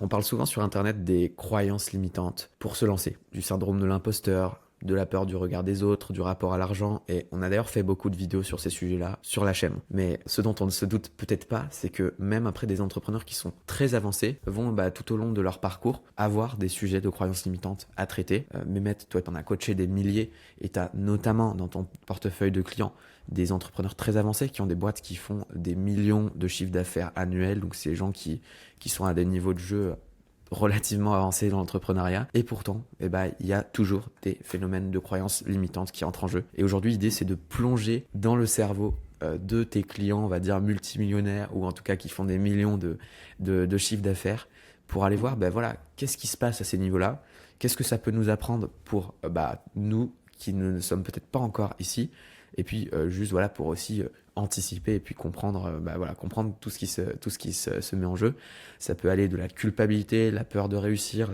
On parle souvent sur Internet des croyances limitantes pour se lancer, du syndrome de l'imposteur, de la peur du regard des autres, du rapport à l'argent, et on a d'ailleurs fait beaucoup de vidéos sur ces sujets-là sur la chaîne. Mais ce dont on ne se doute peut-être pas, c'est que même après des entrepreneurs qui sont très avancés vont tout au long de leur parcours avoir des sujets de croyances limitantes à traiter. Mehmet, toi t'en as coaché des milliers et t'as notamment dans ton portefeuille de clients des entrepreneurs très avancés qui ont des boîtes qui font des millions de chiffres d'affaires annuels, donc c'est des gens qui sont à des niveaux de jeu relativement avancés dans l'entrepreneuriat. Et pourtant, il y a toujours des phénomènes de croyances limitantes qui entrent en jeu. Et aujourd'hui, l'idée, c'est de plonger dans le cerveau de tes clients, on va dire multimillionnaires, ou en tout cas qui font des millions de chiffres d'affaires, pour aller voir, qu'est-ce qui se passe à ces niveaux-là, qu'est-ce que ça peut nous apprendre pour nous qui ne sommes peut-être pas encore ici, et puis juste voilà pour aussi anticiper et puis comprendre comprendre tout ce qui se met en jeu. Ça peut aller de la culpabilité, la peur de réussir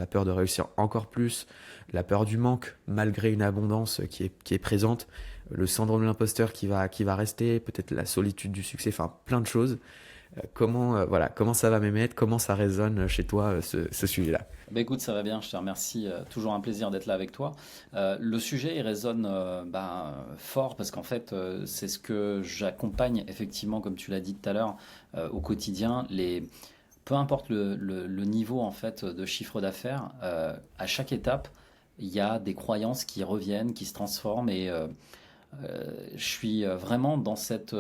encore plus, la peur du manque malgré une abondance qui est présente, le syndrome de l'imposteur qui va rester, peut-être la solitude du succès, enfin plein de choses. Comment ça va m'émettre, comment ça résonne chez toi ce sujet-là. Bah écoute, ça va bien, je te remercie. Toujours un plaisir d'être là avec toi. Le sujet, il résonne fort parce qu'en fait, c'est ce que j'accompagne effectivement, comme tu l'as dit tout à l'heure, au quotidien. Peu importe le niveau en fait de chiffre d'affaires, à chaque étape, il y a des croyances qui reviennent, qui se transforment et je suis vraiment dans cette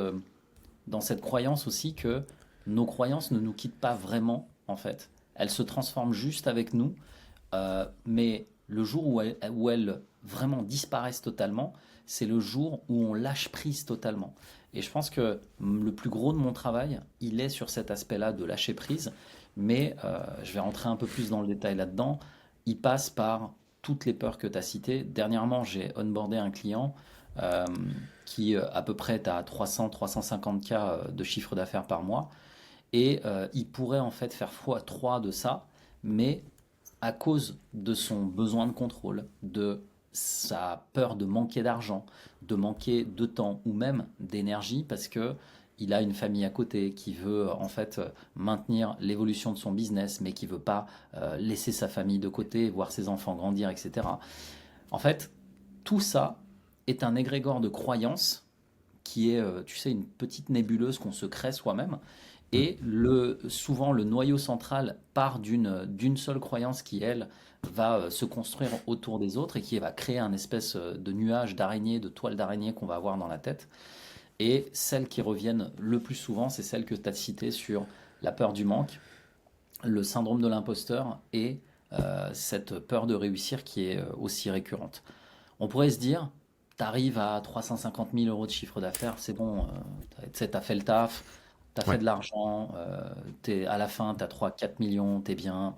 croyance aussi que nos croyances ne nous quittent pas vraiment, en fait. Elles se transforment juste avec nous, mais le jour où elles vraiment disparaissent totalement, c'est le jour où on lâche prise totalement. Et je pense que le plus gros de mon travail, il est sur cet aspect-là de lâcher prise, mais je vais rentrer un peu plus dans le détail là-dedans. Il passe par toutes les peurs que tu as citées. Dernièrement, j'ai onboardé un client euh, qui à peu près est à 300-350K de chiffre d'affaires par mois. Et il pourrait en fait faire x3 de ça, mais à cause de son besoin de contrôle, de sa peur de manquer d'argent, de manquer de temps ou même d'énergie, parce que il a une famille à côté qui veut en fait maintenir l'évolution de son business, mais qui veut pas laisser sa famille de côté, voir ses enfants grandir, etc. En fait, tout ça est un égrégore de croyances qui est, tu sais, une petite nébuleuse qu'on se crée soi-même. Mm. Et souvent, le noyau central part d'une seule croyance qui, elle, va se construire autour des autres et qui va créer un espèce de nuage d'araignée, de toile d'araignée qu'on va avoir dans la tête. Et celles qui reviennent le plus souvent, c'est celles que tu as citées sur la peur du manque, le syndrome de l'imposteur et cette peur de réussir qui est aussi récurrente. On pourrait se dire, tu arrives à 350 000 euros de chiffre d'affaires, c'est bon, tu as fait le taf, tu as fait Ouais. de l'argent, à la fin, tu as 3-4 millions, tu es bien.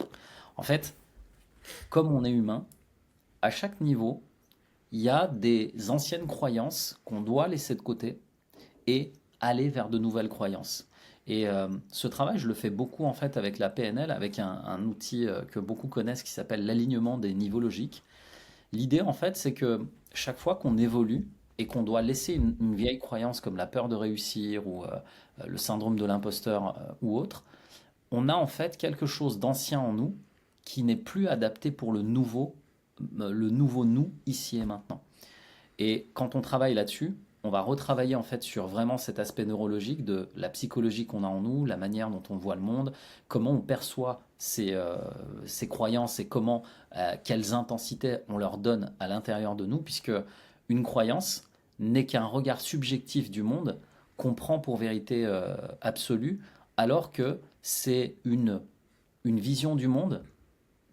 En fait, comme on est humain, à chaque niveau, il y a des anciennes croyances qu'on doit laisser de côté et aller vers de nouvelles croyances. Et ce travail, je le fais beaucoup en fait avec la PNL, avec un outil que beaucoup connaissent qui s'appelle l'alignement des niveaux logiques. L'idée, en fait, c'est que chaque fois qu'on évolue et qu'on doit laisser une vieille croyance comme la peur de réussir ou le syndrome de l'imposteur ou autre, on a en fait quelque chose d'ancien en nous qui n'est plus adapté pour le nouveau nous ici et maintenant. Et quand on travaille là-dessus, on va retravailler en fait sur vraiment cet aspect neurologique de la psychologie qu'on a en nous, la manière dont on voit le monde, comment on perçoit ces croyances et comment, quelles intensités on leur donne à l'intérieur de nous, puisque une croyance n'est qu'un regard subjectif du monde qu'on prend pour vérité absolue, alors que c'est une vision du monde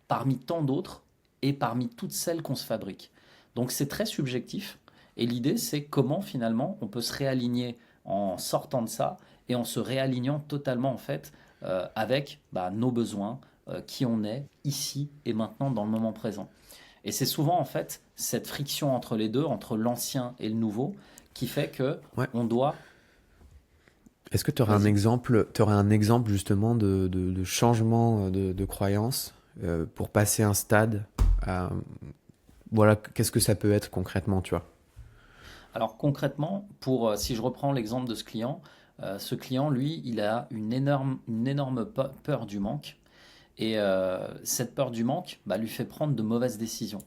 parmi tant d'autres et parmi toutes celles qu'on se fabrique. Donc c'est très subjectif. Et l'idée, c'est comment finalement on peut se réaligner en sortant de ça et en se réalignant totalement en fait avec nos besoins, qui on est ici et maintenant dans le moment présent. Et c'est souvent en fait cette friction entre les deux, entre l'ancien et le nouveau, qui fait que Ouais. on doit. Est-ce que tu aurais Vas-y. t'aurais un exemple justement de changement de croyance pour passer un stade à, voilà, qu'est-ce que ça peut être concrètement, tu vois? Alors concrètement, si je reprends l'exemple de ce client, lui, il a une énorme peur du manque. Et cette peur du manque lui fait prendre de mauvaises décisions.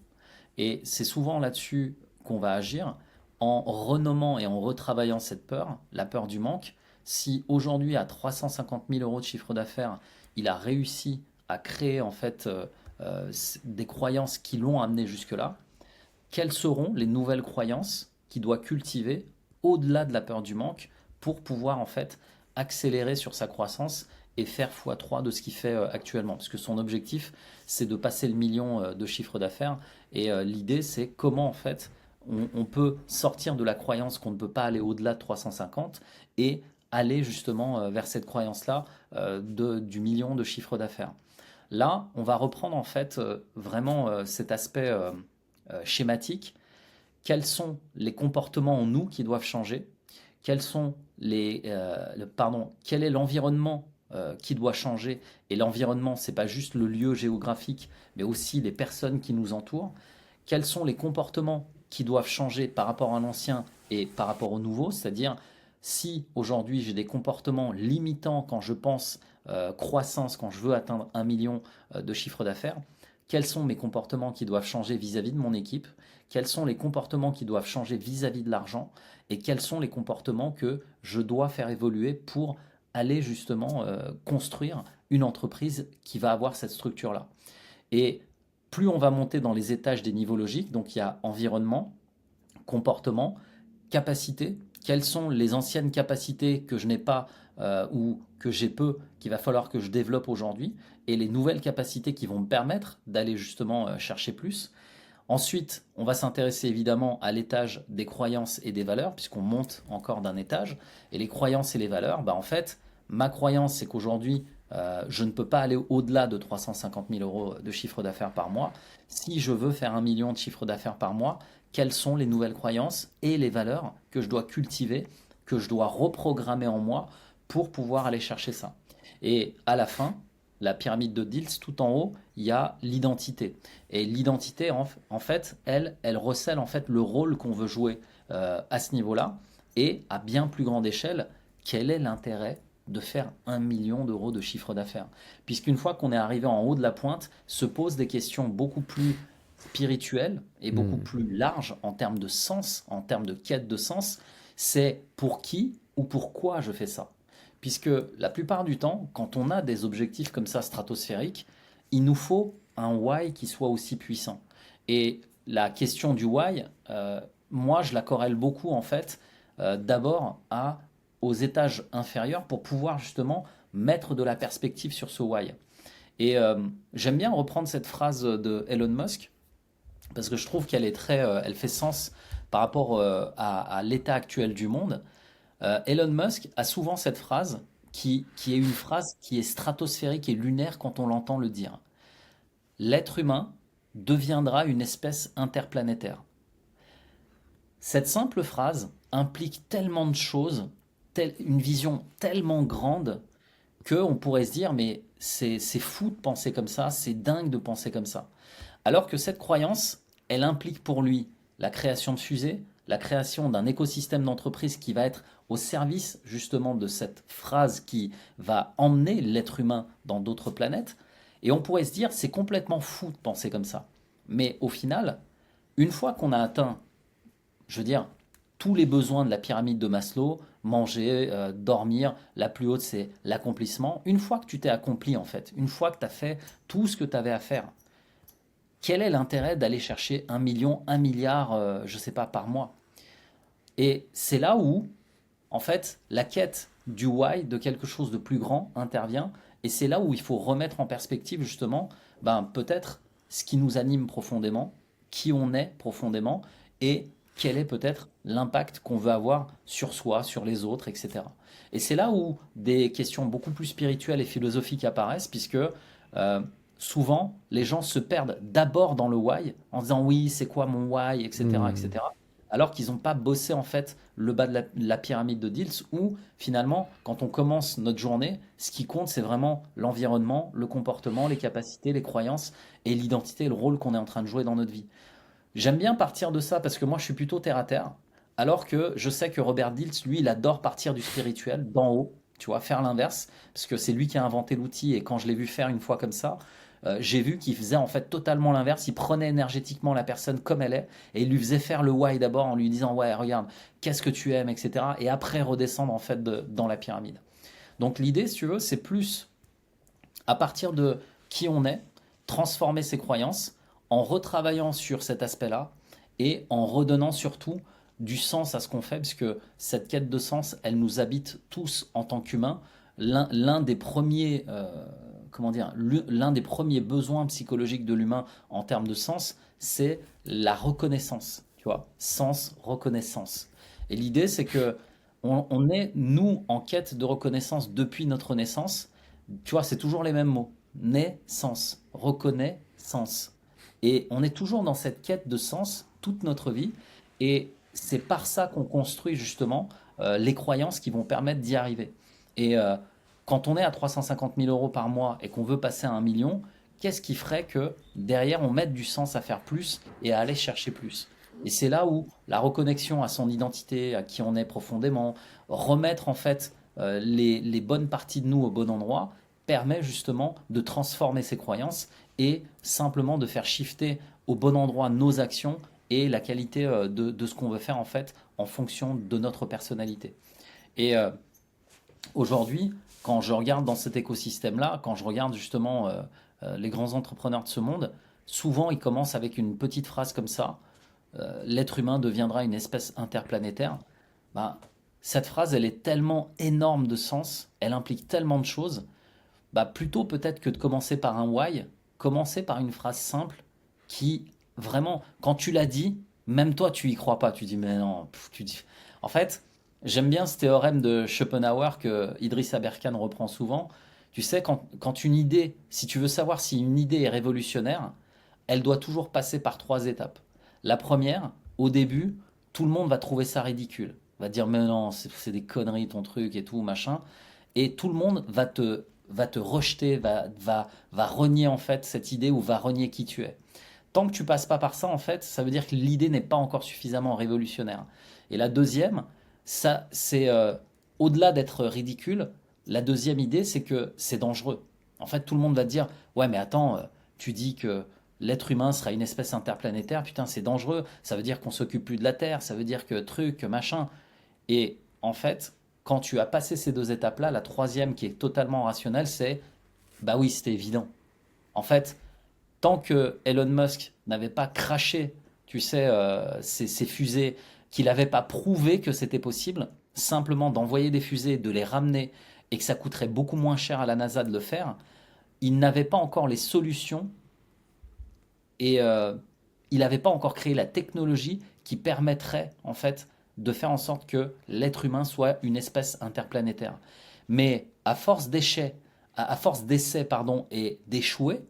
Et c'est souvent là-dessus qu'on va agir en renommant et en retravaillant cette peur, la peur du manque. Si aujourd'hui, à 350 000 euros de chiffre d'affaires, il a réussi à créer en fait des croyances qui l'ont amené jusque-là, quelles seront les nouvelles croyances qu'il doit cultiver au-delà de la peur du manque pour pouvoir en fait accélérer sur sa croissance et faire x3 de ce qu'il fait actuellement. Parce que son objectif, c'est de passer le million de chiffre d'affaires. Et l'idée, c'est comment en fait on peut sortir de la croyance qu'on ne peut pas aller au-delà de 350 et aller justement vers cette croyance-là du million de chiffre d'affaires. Là, on va reprendre en fait vraiment cet aspect schématique. Quels sont les comportements en nous qui doivent changer? Quels sont quel est l'environnement qui doit changer? Et l'environnement, c'est pas juste le lieu géographique, mais aussi les personnes qui nous entourent. Quels sont les comportements qui doivent changer par rapport à l'ancien et par rapport au nouveau? C'est-à-dire, si aujourd'hui j'ai des comportements limitants quand je pense croissance, quand je veux atteindre 1 million de chiffre d'affaires, quels sont mes comportements qui doivent changer vis-à-vis de mon équipe? Quels sont les comportements qui doivent changer vis-à-vis de l'argent? Et quels sont les comportements que je dois faire évoluer pour aller justement construire une entreprise qui va avoir cette structure-là? Et plus on va monter dans les étages des niveaux logiques, donc il y a environnement, comportement, capacité. Quelles sont les anciennes capacités que je n'ai pas ou que j'ai peu, qu'il va falloir que je développe aujourd'hui, et les nouvelles capacités qui vont me permettre d'aller justement chercher plus. Ensuite, on va s'intéresser évidemment à l'étage des croyances et des valeurs, puisqu'on monte encore d'un étage. Et les croyances et les valeurs, en fait, ma croyance, c'est qu'aujourd'hui, je ne peux pas aller au-delà de 350 000 euros de chiffre d'affaires par mois. Si je veux faire 1 million de chiffre d'affaires par mois, quelles sont les nouvelles croyances et les valeurs que je dois cultiver, que je dois reprogrammer en moi pour pouvoir aller chercher ça? Et à la fin, la pyramide de Diels, tout en haut, il y a l'identité. Et l'identité, en fait, elle recèle en fait le rôle qu'on veut jouer à ce niveau-là. Et à bien plus grande échelle, quel est l'intérêt de faire 1 million d'euros de chiffre d'affaires? Puisqu'une fois qu'on est arrivé en haut de la pointe, se posent des questions beaucoup plus spirituelles et beaucoup Hmm. plus larges en termes de sens, en termes de quête de sens. C'est pour qui ou pourquoi je fais ça? Puisque la plupart du temps, quand on a des objectifs comme ça stratosphériques, il nous faut un why qui soit aussi puissant. Et la question du why, moi, je la corrèle beaucoup en fait, d'abord aux étages inférieurs pour pouvoir justement mettre de la perspective sur ce why. Et j'aime bien reprendre cette phrase de Elon Musk parce que je trouve qu'elle est elle fait sens par rapport à l'état actuel du monde. Elon Musk a souvent cette phrase qui est une phrase qui est stratosphérique et lunaire quand on l'entend le dire. L'être humain deviendra une espèce interplanétaire. Cette simple phrase implique tellement de choses, une vision tellement grande qu'on pourrait se dire mais c'est fou de penser comme ça, c'est dingue de penser comme ça. Alors que cette croyance, elle implique pour lui la création de fusées, la création d'un écosystème d'entreprise qui va être au service justement de cette phrase qui va emmener l'être humain dans d'autres planètes. Et on pourrait se dire, c'est complètement fou de penser comme ça. Mais au final, une fois qu'on a atteint, je veux dire, tous les besoins de la pyramide de Maslow, manger, dormir, la plus haute c'est l'accomplissement, une fois que tu t'es accompli en fait, une fois que tu as fait tout ce que tu avais à faire, quel est l'intérêt d'aller chercher 1 million, 1 milliard, je ne sais pas, par mois? Et c'est là où, en fait, la quête du why, de quelque chose de plus grand, intervient. Et c'est là où il faut remettre en perspective, justement, peut-être ce qui nous anime profondément, qui on est profondément, et quel est peut-être l'impact qu'on veut avoir sur soi, sur les autres, etc. Et c'est là où des questions beaucoup plus spirituelles et philosophiques apparaissent, puisque souvent, les gens se perdent d'abord dans le why, en disant oui, c'est quoi mon why, etc., Hmm. etc., alors qu'ils n'ont pas bossé en fait le bas de la pyramide de Diels, où finalement, quand on commence notre journée, ce qui compte, c'est vraiment l'environnement, le comportement, les capacités, les croyances et l'identité et le rôle qu'on est en train de jouer dans notre vie. J'aime bien partir de ça parce que moi, je suis plutôt terre à terre, alors que je sais que Robert Diels, lui, il adore partir du spirituel, d'en haut. tu vois, faire l'inverse, parce que c'est lui qui a inventé l'outil, et quand je l'ai vu faire une fois comme ça, j'ai vu qu'il faisait en fait totalement l'inverse. Il prenait énergétiquement la personne comme elle est et il lui faisait faire le why d'abord en lui disant ouais regarde qu'est-ce que tu aimes, etc. Et après redescendre en fait dans la pyramide. Donc l'idée, si tu veux, c'est plus à partir de qui on est, transformer ses croyances en retravaillant sur cet aspect-là et en redonnant surtout du sens à ce qu'on fait, puisque cette quête de sens, elle nous habite tous en tant qu'humains. L'un des premiers, comment dire, l'un des premiers besoins psychologiques de l'humain en termes de sens, c'est la reconnaissance. Tu vois, sens, reconnaissance. Et l'idée, c'est que on est, nous, en quête de reconnaissance depuis notre naissance. Tu vois, c'est toujours les mêmes mots. Naissance, reconnaissance. Et on est toujours dans cette quête de sens toute notre vie. Et c'est par ça qu'on construit justement les croyances qui vont permettre d'y arriver. Et quand on est à 350 000 euros par mois et qu'on veut passer à 1 million, qu'est-ce qui ferait que derrière on mette du sens à faire plus et à aller chercher plus? Et c'est là où la reconnexion à son identité, à qui on est profondément, remettre en fait les bonnes parties de nous au bon endroit, permet justement de transformer ses croyances et simplement de faire shifter au bon endroit nos actions et la qualité de ce qu'on veut faire en fait en fonction de notre personnalité. Et aujourd'hui, quand je regarde dans cet écosystème-là, quand je regarde justement les grands entrepreneurs de ce monde, souvent ils commencent avec une petite phrase comme ça, l'être humain deviendra une espèce interplanétaire. Ben, cette phrase, elle est tellement énorme de sens, elle implique tellement de choses, bah plutôt peut-être que de commencer par un why, commencer par une phrase simple qui vraiment, quand tu l'as dit, même toi tu y crois pas, tu dis mais non, tu dis. En fait, j'aime bien ce théorème de Schopenhauer que Idriss Aberkan reprend souvent. Tu sais, quand une idée, si tu veux savoir si une idée est révolutionnaire, elle doit toujours passer par 3 étapes. La première, au début, tout le monde va trouver ça ridicule, va dire mais non, c'est des conneries ton truc et tout machin, et tout le monde va te rejeter, va renier en fait cette idée ou va renier qui tu es. Tant que tu passes pas par ça, en fait, ça veut dire que l'idée n'est pas encore suffisamment révolutionnaire. Et la deuxième, ça, c'est au-delà d'être ridicule, la deuxième idée, c'est que c'est dangereux. En fait, tout le monde va te dire, ouais, mais attends, tu dis que l'être humain sera une espèce interplanétaire, putain, c'est dangereux, ça veut dire qu'on s'occupe plus de la Terre, ça veut dire que truc, machin. Et en fait, quand tu as passé ces 2 étapes-là, la troisième qui est totalement rationnelle, c'est bah oui, c'était évident. En fait, tant que Elon Musk n'avait pas craché, tu sais, ses fusées, qu'il n'avait pas prouvé que c'était possible, simplement d'envoyer des fusées, de les ramener, et que ça coûterait beaucoup moins cher à la NASA de le faire, il n'avait pas encore les solutions et il n'avait pas encore créé la technologie qui permettrait en fait de faire en sorte que l'être humain soit une espèce interplanétaire. Mais à force d'échecs, à force d'essais pardon et d'échouer,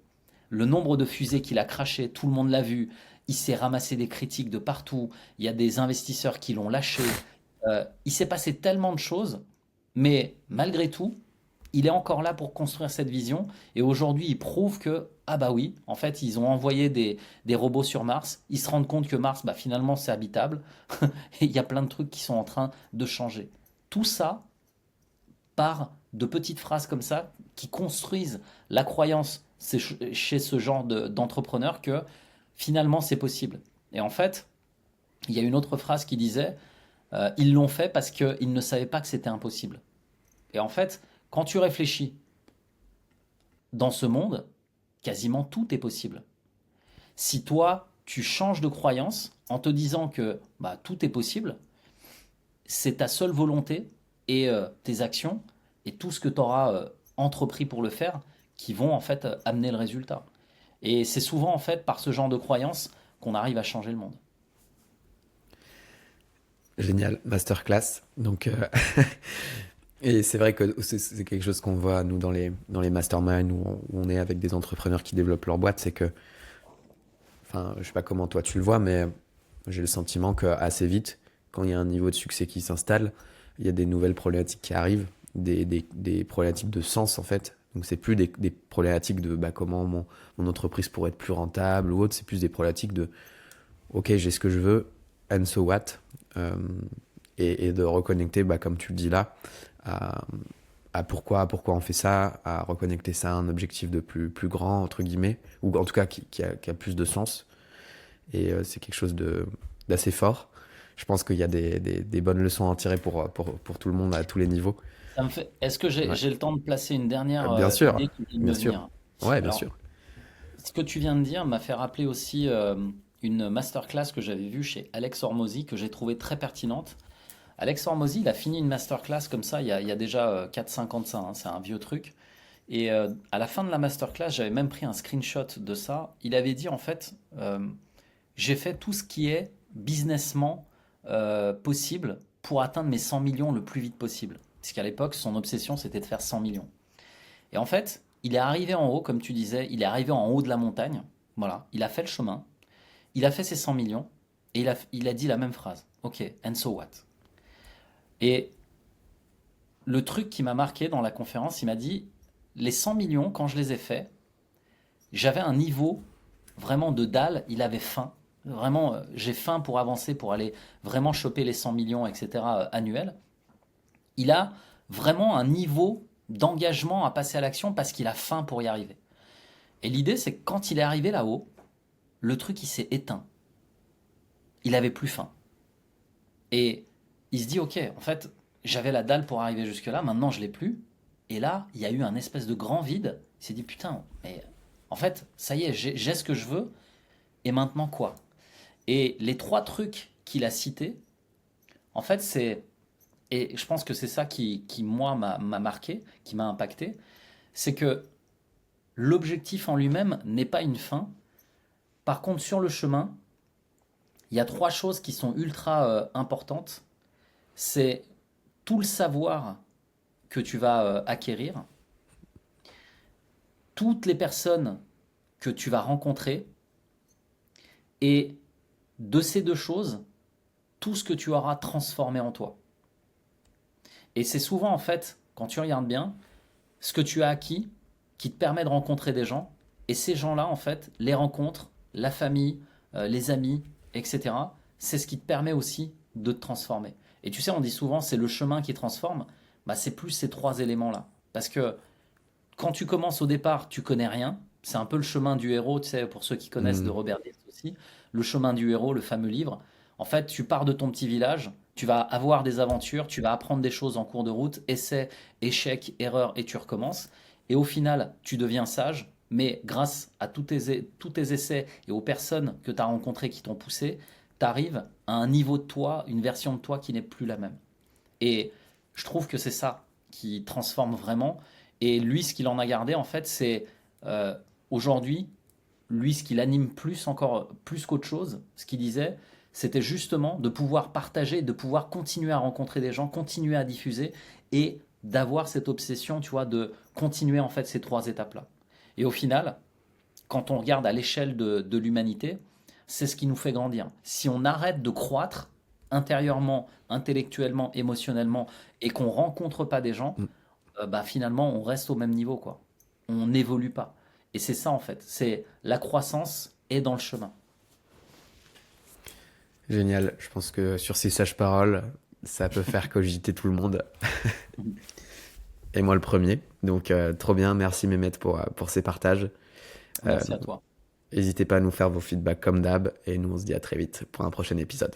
le nombre de fusées qu'il a crashé, tout le monde l'a vu, il s'est ramassé des critiques de partout, il y a des investisseurs qui l'ont lâché, il s'est passé tellement de choses, mais malgré tout, il est encore là pour construire cette vision. Et aujourd'hui, il prouve que, ah bah oui, en fait, ils ont envoyé des robots sur Mars. Ils se rendent compte que Mars, bah, finalement, c'est habitable. Et il y a plein de trucs qui sont en train de changer. Tout ça part de petites phrases comme ça qui construisent la croyance chez ce genre d'entrepreneurs que finalement, c'est possible. Et en fait, il y a une autre phrase qui disait, ils l'ont fait parce qu'ils ne savaient pas que c'était impossible. Et en fait, quand tu réfléchis dans ce monde, quasiment tout est possible. Si toi, tu changes de croyance en te disant que bah, tout est possible, c'est ta seule volonté et tes actions et tout ce que tu auras entrepris pour le faire qui vont en fait amener le résultat. Et c'est souvent en fait par ce genre de croyance qu'on arrive à changer le monde. Génial, masterclass. Donc, et c'est vrai que c'est quelque chose qu'on voit, nous, dans les masterminds où on est avec des entrepreneurs qui développent leur boîte, c'est que, enfin, je sais pas comment toi tu le vois, mais j'ai le sentiment qu'assez vite, quand il y a un niveau de succès qui s'installe, il y a des nouvelles problématiques qui arrivent, des problématiques de sens, en fait. Donc, c'est plus des problématiques de bah, comment mon entreprise pourrait être plus rentable ou autre, c'est plus des problématiques de, ok, j'ai ce que je veux, and so what? Euh, et de reconnecter, bah, comme tu le dis là, à, à pourquoi on fait ça, à reconnecter ça à un objectif de plus grand, entre guillemets, ou en tout cas qui a plus de sens. Et c'est quelque chose d'assez fort. Je pense qu'il y a des bonnes leçons à en tirer pour tout le monde à tous les niveaux. Est-ce que Ouais. j'ai le temps de placer une dernière Bien sûr, idée qui vient de bien me sûr. venir? Ouais, bien Alors, sûr. ce que tu viens de dire m'a fait rappeler aussi une masterclass que j'avais vue chez Alex Hormozy, que j'ai trouvé très pertinente. Alex Hormozy, il a fini une masterclass comme ça il y a déjà 4-5 ans de ça, hein, c'est un vieux truc. Et à la fin de la masterclass, j'avais même pris un screenshot de ça. Il avait dit en fait, j'ai fait tout ce qui est businessment possible pour atteindre mes 100 millions le plus vite possible. Parce qu'à l'époque, son obsession, c'était de faire 100 millions. Et en fait, il est arrivé en haut, comme tu disais, il est arrivé en haut de la montagne. Voilà, il a fait le chemin, il a fait ses 100 millions, et il a dit la même phrase. Ok, and so what? Et le truc qui m'a marqué dans la conférence, il m'a dit, les 100 millions, quand je les ai faits, j'avais un niveau vraiment de dalle, il avait faim. Vraiment, j'ai faim pour avancer, pour aller vraiment choper les 100 millions, etc. Annuels. Il a vraiment un niveau d'engagement à passer à l'action parce qu'il a faim pour y arriver. Et l'idée, c'est que quand il est arrivé là-haut, le truc, il s'est éteint. Il avait plus faim. Et il se dit, ok, en fait, j'avais la dalle pour arriver jusque-là, maintenant je l'ai plus. Et là, il y a eu un espèce de grand vide. Il s'est dit, putain, mais en fait, ça y est, j'ai ce que je veux, et maintenant quoi? Et les trois trucs qu'il a cités, en fait, et je pense que c'est ça qui moi, m'a marqué, qui m'a impacté, c'est que l'objectif en lui-même n'est pas une fin. Par contre, sur le chemin, il y a trois choses qui sont ultra importantes. C'est tout le savoir que tu vas acquérir, toutes les personnes que tu vas rencontrer, et de ces deux choses, tout ce que tu auras transformé en toi. Et c'est souvent, en fait, quand tu regardes bien, ce que tu as acquis qui te permet de rencontrer des gens. Et ces gens-là, en fait, les rencontres, la famille, les amis, etc., c'est ce qui te permet aussi de te transformer. Et tu sais, on dit souvent, c'est le chemin qui transforme. Bah, c'est plus ces trois éléments-là. Parce que quand tu commences au départ, tu connais rien. C'est un peu le chemin du héros, tu sais, pour ceux qui connaissent de Hmm. Robert Dills aussi. Le chemin du héros, le fameux livre. En fait, tu pars de ton petit village, tu vas avoir des aventures, tu vas apprendre des choses en cours de route, essais, échecs, erreurs, et tu recommences. Et au final, tu deviens sage, mais grâce à tous tes essais et aux personnes que tu as rencontrées qui t'ont poussé, tu arrives à un niveau de toi, une version de toi qui n'est plus la même. Et je trouve que c'est ça qui transforme vraiment. Et lui, ce qu'il en a gardé, en fait, c'est euh, aujourd'hui, lui, ce qui l'anime plus encore, plus qu'autre chose, ce qu'il disait, c'était justement de pouvoir partager, de pouvoir continuer à rencontrer des gens, continuer à diffuser et d'avoir cette obsession, tu vois, de continuer en fait ces trois étapes-là. Et au final, quand on regarde à l'échelle de l'humanité, c'est ce qui nous fait grandir. Si on arrête de croître intérieurement, intellectuellement, émotionnellement, et qu'on rencontre pas des gens, Hmm. bah finalement on reste au même niveau, quoi. On n'évolue pas. Et c'est ça en fait, c'est la croissance est dans le chemin. Génial. Je pense que sur ces sages paroles, ça peut faire cogiter tout le monde. Et moi le premier. Donc, trop bien. Merci Mehmet pour ces partages. Euh, Merci à toi. N'hésitez pas à nous faire vos feedbacks comme d'hab. Et nous, on se dit à très vite pour un prochain épisode.